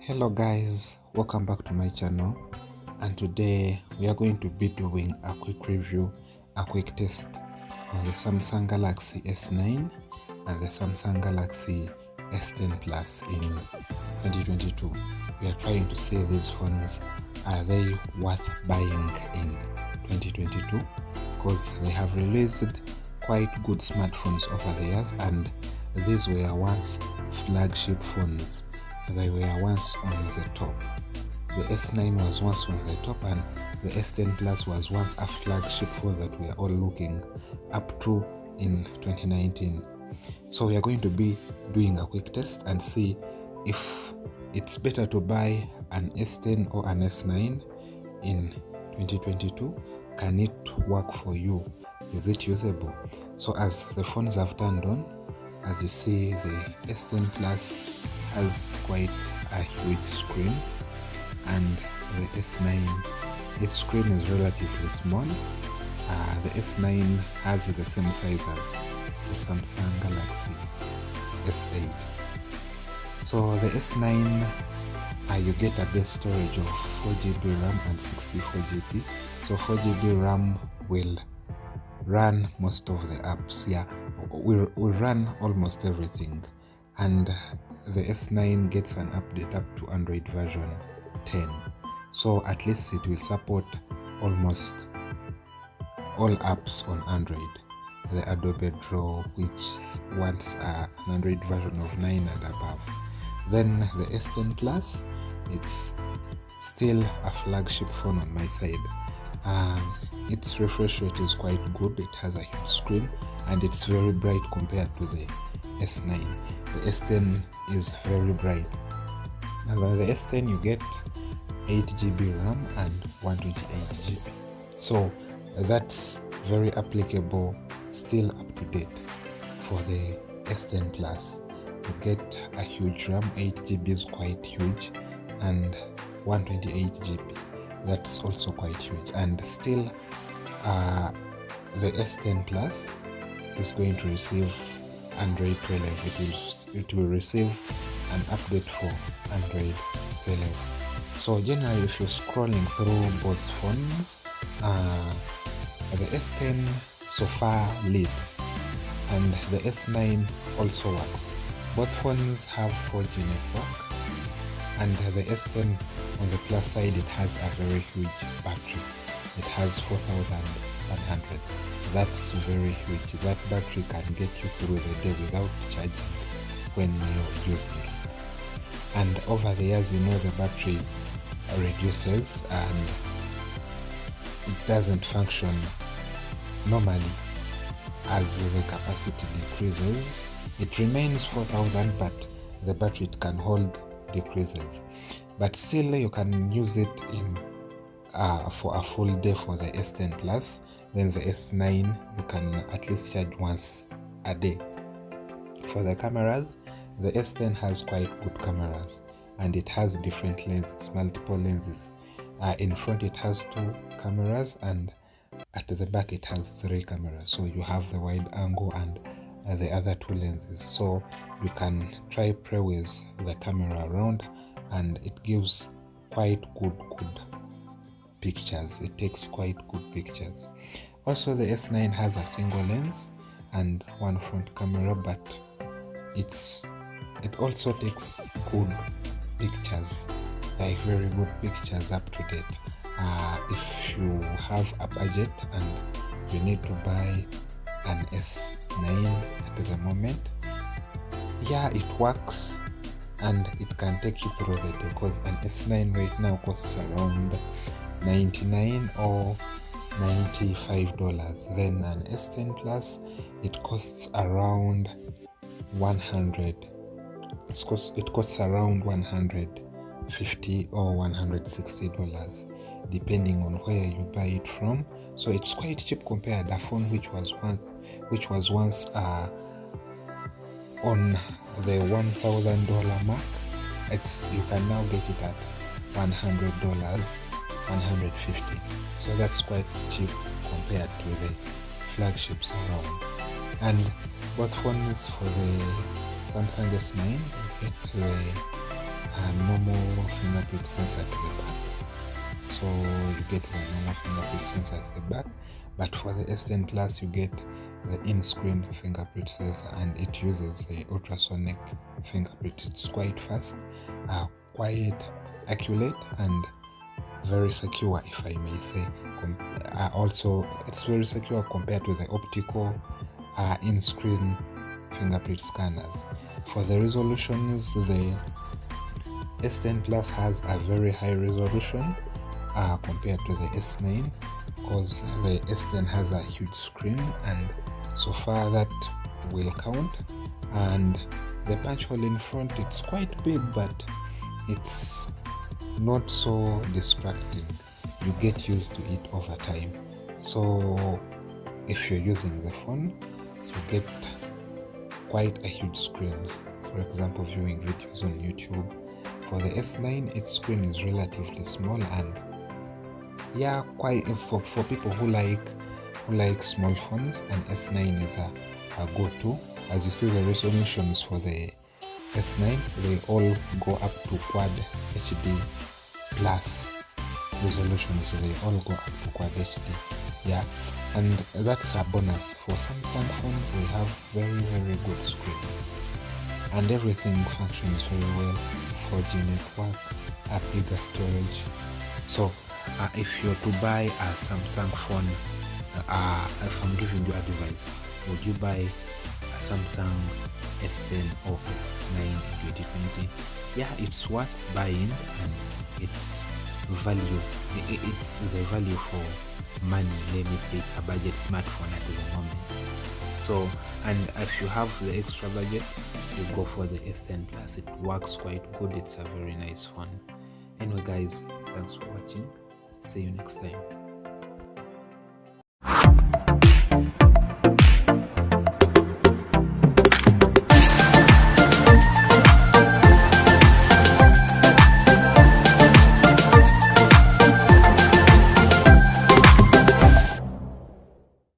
Hello guys, welcome back to my channel, and today we are going to be doing a quick review, a quick test on the Samsung Galaxy S9 and the Samsung Galaxy S10 Plus in 2022. We are trying to see these phones, are they worth buying in 2022, because they have released quite good smartphones over the years, and these were once flagship phones. They were once on the top. The S9 was once on the top, and the S10 Plus was once a flagship phone that we are all looking up to in 2019. So we are going to be doing a quick test and see if it's better to buy an S10 or an S9 in 2022. Can it work for you? Is it usable? So as the phones have turned on, as you see, the S10 Plus has quite a huge screen, and the S9, its screen is relatively small. The S9 has the same size as the Samsung Galaxy S8. So the S9, you get a base storage of 4GB RAM and 64GB. So 4GB RAM will run most of the apps, will run almost everything, and the S9 gets an update up to Android version 10, so at least it will support almost all apps on Android. The Adobe Draw, which wants an Android version of 9 and above. Then the S10 Plus, it's still a flagship phone on my side. Its refresh rate is quite good. It has a huge screen and it's very bright compared to the S9. The S10 is very bright. Now the S10, you get 8GB RAM and 128GB. So that's very applicable, still up to date for the S10 Plus. You get a huge RAM, 8GB is quite huge, and 128GB, that's also quite huge. And still the S10 Plus is going to receive Android 12. It will receive an update for Android 12. So generally, if you're scrolling through both phones, the S10 so far leads, and the S9 also works. Both phones have 4G network, and the S10 on the plus side, it has a very huge battery. It has 4100. That's very huge. That battery can get you through the day without charging when you're using it. And over the years, the battery reduces and it doesn't function normally. As the capacity decreases, it remains 4000, but the battery it can hold decreases. But still, you can use it in for a full day for the S10 Plus. Then the S9, you can at least charge once a day. For the cameras, the S10 has quite good cameras, and it has different lenses, multiple lenses. In front it has 2 cameras, and at the back it has 3 cameras. So you have the wide angle and the other 2 lenses. So you can try play with the camera around, and it gives quite good pictures. It takes quite good pictures. Also, the S9 has a single lens and 1 front camera, but it also takes good pictures, like very good pictures, up to date. If you have a budget and you need to buy an S9 at the moment, it works and it can take you through the day, because an S9 right now costs around $99 or $95. Then an S10 Plus, it costs around $100. It costs around $150 or $160, depending on where you buy it from. So it's quite cheap compared to a phone which was once on the $1,000 mark. You can now get it at $100, $150. So that's quite cheap compared to the flagships around. And both phones, for the Samsung S9, you get the normal fingerprint sensor at the back. So you get the normal fingerprint sensor at the back, but for the S10 Plus you get the in-screen fingerprint sensor, and it uses the ultrasonic fingerprint. It's quite fast, quite accurate, and very secure, if I may say. Also, it's very secure compared to the optical in-screen fingerprint scanners. For the resolutions, the S10 Plus has a very high resolution compared to the S9, because the S10 has a huge screen, and so far that will count. And the punch hole in front, it's quite big, but it's not so distracting. You get used to it over time. So if you're using the phone, you get quite a huge screen. For example, viewing videos on YouTube. For the S9, its screen is relatively small, and yeah, quite for people who like small phones, and S9 is a go-to. As you see, the resolutions for the S9, they all go up to Quad HD plus resolutions. They all go up to Quad HD. Yeah, and that's a bonus. For Samsung phones, they have very good screens, and everything functions very well. 4G network, a bigger storage. So if you're to buy a Samsung phone, if I'm giving you advice, would you buy a Samsung S10 or S9 in 2020? Yeah, it's worth buying, and it's value. It's the value for money. Let me say it's a budget smartphone at the moment. So, and if you have the extra budget, you go for the S10 Plus. It works quite good. It's a very nice phone. Anyway guys, thanks for watching. See you next time.